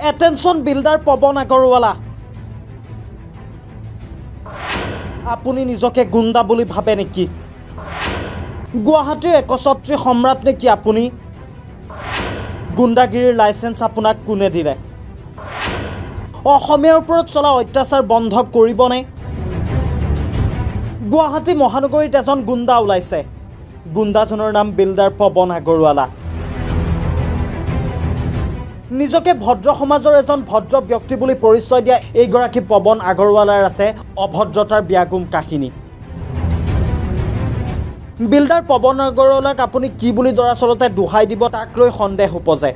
Attention builder পৱন আগৰৱালা আপুনি নিজকে গুণ্ডা বুলি ভাবে নেকি গুৱাহাটীৰ একছত্ৰী সম্ৰাট নেকি আপুনি গুণ্ডাগিৰিৰ লাইসেন্স আপোনাক কোনে দিলে অসমীয়াৰ ওপৰত চলা অত্যাচাৰ বন্ধ কৰিবনে গুৱাহাটী মহানগৰীত এজন গুণ্ডা ওলাইছে গুণ্ডাজনৰ নাম বিল্ডাৰ পৱন আগৰৱালা নিজকে ভদ্ৰ সমাজৰ এজন ভদ্ৰ ব্যক্তি বুলি পৰিচয় দিয়া এইগৰাকী পৱন আগৰৱালাৰ আছে অভদ্ৰতাৰ ব্যাগুম কাহিনী বিল্ডাৰ পৱন আগৰৱালাক আপুনি কি বুলি দৰাচলতে দুহাই দিব তাক লৈ সন্দেহ উপজে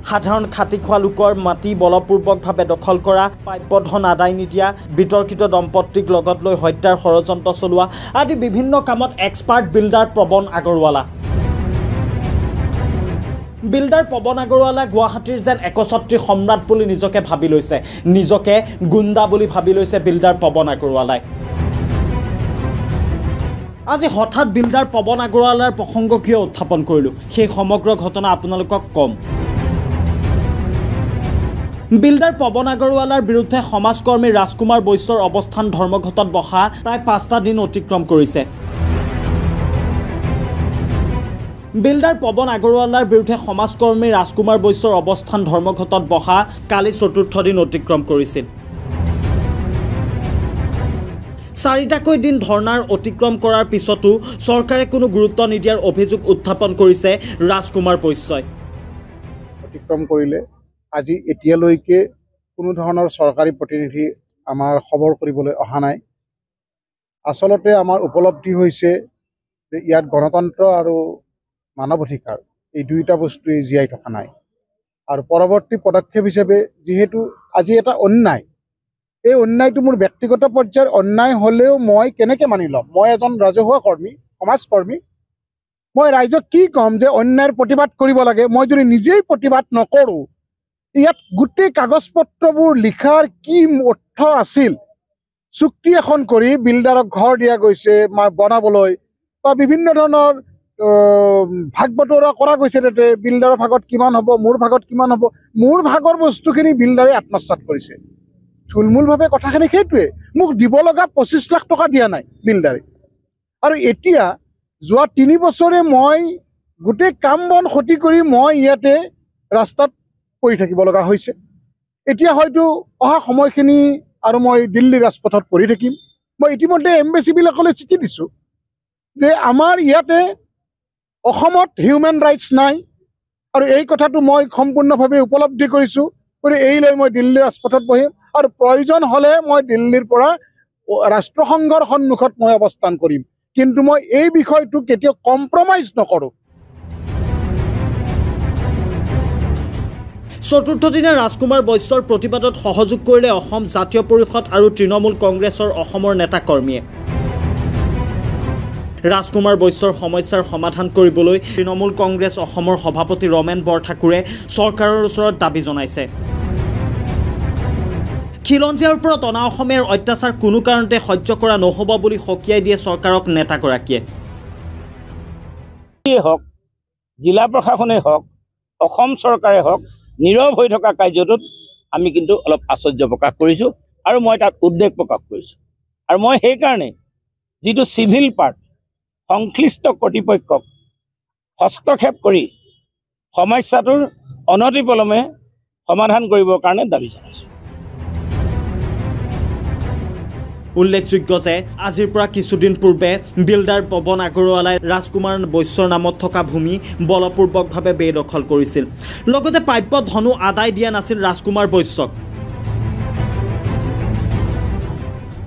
সাধাৰণ খাটি খোৱা লোকৰ মাটি বলপূৰ্বকভাৱে দখল কৰা প্ৰাপ্যধন আদায় নিদিয়া বিতৰ্কিত দম্পতীক লগত লৈ হত্যাৰ ষড়যন্ত্ৰ চলোৱা আদি বিভিন্ন কামত এক্সপাৰ্ট বিল্ডাৰ পৱন আগৰৱালা বিল্ডাৰ পৱন আগৰৱালা গুৱাহাটীৰ যেন একছত্ৰী সম্ৰাট বুলি নিজকে ভাবি লৈছে নিজকে গুণ্ডা বুলি ভাবি লৈছে বিল্ডাৰ পৱন আগৰৱালাই আজি হঠাৎ বিল্ডাৰ পৱন আগৰৱালাৰ প্ৰসংগ কিয় উত্থাপন কৰিলোঁ সেই সমগ্ৰ ঘটনা আপোনালোকক কম বিল্ডাৰ পৱন আগৰৱালাৰ বিৰুদ্ধে সমাজকৰ্মী ৰাজকুমাৰ বৈশ্যৰ অৱস্থান ধৰ্মঘটত বহা প্ৰায় ৫টা দিন অতিক্ৰম কৰিছে বিল্ডাৰ পৱন আগৰৱালাৰ বিৰুদ্ধে সমাজকৰ্মী ৰাজকুমাৰ বৈশ্যৰ অৱস্থান ধৰ্মঘটত বহা কালি ৪ৰ্থ দিন অতিক্ৰম কৰিছিল ৪টাকৈ দিন ধৰ্ণাৰ অতিক্ৰম কৰাৰ পিছতো চৰকাৰে কোনো গুৰুত্ব নিদিয়াৰ অভিযোগ উত্থাপন কৰিছে ৰাজকুমাৰ বৈশ্যই অতিক্ৰম কৰিলে আজি এতিয়ালৈকে কোনো ধৰণৰ চৰকাৰী প্ৰতিনিধি আমাৰ খবৰ কৰিবলৈ অহা নাই আচলতে আমাৰ উপলব্ধি হৈছে যে ইয়াত গণতন্ত্ৰ আৰু মানৱ অধিকাৰ এই দুইটা বস্তুই জীয়াই থকা নাই আৰু পৰৱৰ্তী পদক্ষেপ হিচাপে যেহেতু আজি এটা অন্যায় এই অন্যায়টো মোৰ ব্যক্তিগত পৰ্যায়ৰ অন্যায় হ'লেও মই কেনেকৈ মানি ল'ম মই এজন ৰাজহুৱা কৰ্মী সমাজকৰ্মী মই ৰাইজক কি ক'ম যে অন্যায়ৰ প্ৰতিবাদ কৰিব লাগে মই যদি নিজেই প্ৰতিবাদ নকৰোঁ ইয়াত গোটেই কাগজ পত্ৰবোৰ লিখাৰ কি অৰ্থ আছিল চুক্তি এখন কৰি বিল্ডাৰক ঘৰ দিয়া গৈছে বনাবলৈ বা বিভিন্ন ধৰণৰ ভাগ বতৰা কৰা গৈছে তাতে বিল্ডাৰৰ ভাগত কিমান হ'ব মোৰ ভাগত কিমান হ'ব মোৰ ভাগৰ বস্তুখিনি বিল্ডাৰে আত্মসাৎ কৰিছে থুলমূলভাৱে কথাখিনি সেইটোৱে মোক দিব লগা ২৫ লাখ টকা দিয়া নাই বিল্ডাৰে আৰু এতিয়া যোৱা ৩ বছৰে মই গোটেই কাম বন ক্ষতি কৰি মই ইয়াতে ৰাস্তাত পৰি থাকিব লগা হৈছে এতিয়া হয়তো অহা সময়খিনি আৰু মই দিল্লী ৰাজপথত পৰি থাকিম মই ইতিমধ্যে এম্বেচিবিলাকলৈ চিঠি দিছোঁ যে আমাৰ ইয়াতে অসমত হিউমেন ৰাইটছ নাই আৰু এই কথাটো মই সম্পূৰ্ণভাৱে উপলব্ধি কৰিছোঁ গতিকে এই লৈ মই দিল্লী ৰাজপথত বহিম আৰু প্ৰয়োজন হ'লে মই দিল্লীৰ পৰা ৰাষ্ট্ৰসংঘৰ সন্মুখত মই অৱস্থান কৰিম কিন্তু মই এই বিষয়টো কেতিয়াও কম্প্ৰমাইজ নকৰোঁ ৪ৰ্থ দিনা ৰাজকুমাৰ বৈশ্যৰ প্ৰতিবাদত সহযোগ কৰিলে অসম জাতীয় পৰিষদ আৰু তৃণমূল কংগ্ৰেছৰ অসমৰ নেতাকৰ্মীয়ে ৰাজকুমাৰ বৈশ্যৰ সমস্যাৰ সমাধান কৰিবলৈ তৃণমূল কংগ্ৰেছ অসমৰ সভাপতি ৰমেন বৰঠাকুৰে চৰকাৰৰ ওচৰত দাবী জনাইছে খিলঞ্জীয়াৰ ওপৰত অনা অসমীয়াৰ অত্যাচাৰ কোনো কাৰণতে সহ্য কৰা নহ'ব বুলি সকীয়াই দিয়ে চৰকাৰক নেতাগৰাকীয়ে হওক জিলা প্ৰশাসনেই হওক অসম চৰকাৰে হওক নীৰৱ হৈ থকা কাৰ্যটোত আমি কিন্তু অলপ আশ্চৰ্য প্ৰকাশ কৰিছোঁ আৰু মই তাত উদ্বেগ প্ৰকাশ কৰিছোঁ আৰু মই সেইকাৰণে যিটো চিভিল পাৰ্ট সংশ্লিষ্ট কৰ্তৃপক্ষক হস্তক্ষেপ কৰি সমস্যাটোৰ অনতিপলমে সমাধান কৰিবৰ কাৰণে দাবী জনাইছোঁ উল্লেখযোগ্য যে আজিৰ পৰা কিছুদিন পূৰ্বে বিল্ডাৰ পৱন আগৰৱালাই ৰাজকুমাৰ বৈশ্যৰ নামত থকা ভূমি বলপূৰ্বকভাৱে বেদখল কৰিছিল লগতে প্ৰাপ্য ধনো আদায় দিয়া নাছিল ৰাজকুমাৰ বৈশ্যক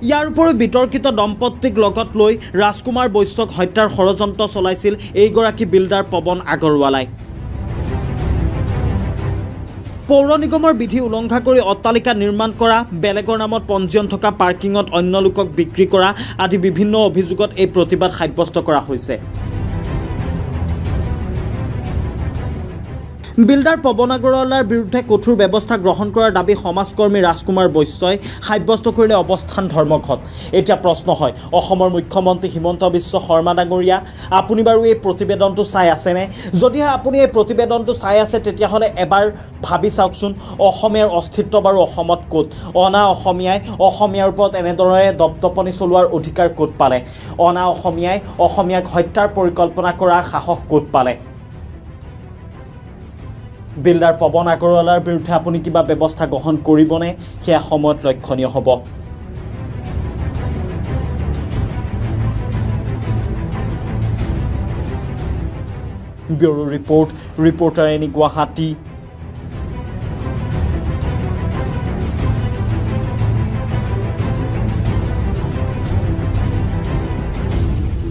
ইয়াৰ উপৰিও বিতৰ্কিত দম্পতীক লগত লৈ ৰাজকুমাৰ বৈশ্যক হত্যাৰ ষড়যন্ত্ৰ চলাইছিল এইগৰাকী বিল্ডাৰ পৱন আগৰৱালাই পৌৰ নিগমৰ বিধি উলংঘা কৰি অট্টালিকা নিৰ্মাণ কৰা বেলেগৰ নামত পঞ্জীয়ন থকা পাৰ্কিঙত অন্য লোকক বিক্ৰী কৰা আদি বিভিন্ন অভিযোগত এই প্ৰতিবাদ সাব্যস্ত কৰা হৈছে বিল্ডাৰ পৱন আগৰৱালাৰ বিৰুদ্ধে কঠোৰ ব্যৱস্থা গ্ৰহণ কৰাৰ দাবী সমাজকৰ্মী ৰাজকুমাৰ বৈশ্যই সাব্যস্ত কৰিলে অৱস্থান ধৰ্মঘট। এতিয়া প্ৰশ্ন হয়, অসমৰ মুখ্যমন্ত্ৰী হিমন্ত বিশ্ব শৰ্মা ডাঙৰীয়া, আপুনি বাৰু এই প্ৰতিবেদনটো চাই আছেনে? যদিহে আপুনি এই প্ৰতিবেদনটো চাই আছে, তেতিয়াহ'লে এবাৰ ভাবি চাওকচোন, অসমীয়াৰ অস্তিত্ব বাৰু অসমত ক'ত? অনা অসমীয়াই অসমীয়াৰ ওপৰত এনেদৰে দপদপনি চলোৱাৰ অধিকাৰ ক'ত পালে? অনা অসমীয়াই অসমীয়াক হত্যাৰ পৰিকল্পনা কৰাৰ সাহস ক'ত পালে? বিল্ডাৰ পৱন আগৰৱালাৰ বিৰুদ্ধে আপুনি কিবা ব্যৱস্থা গ্ৰহণ কৰিবনে? সেয়া সময়ত লক্ষণীয় হ'ব। Bureau report, reporter any Guwahati.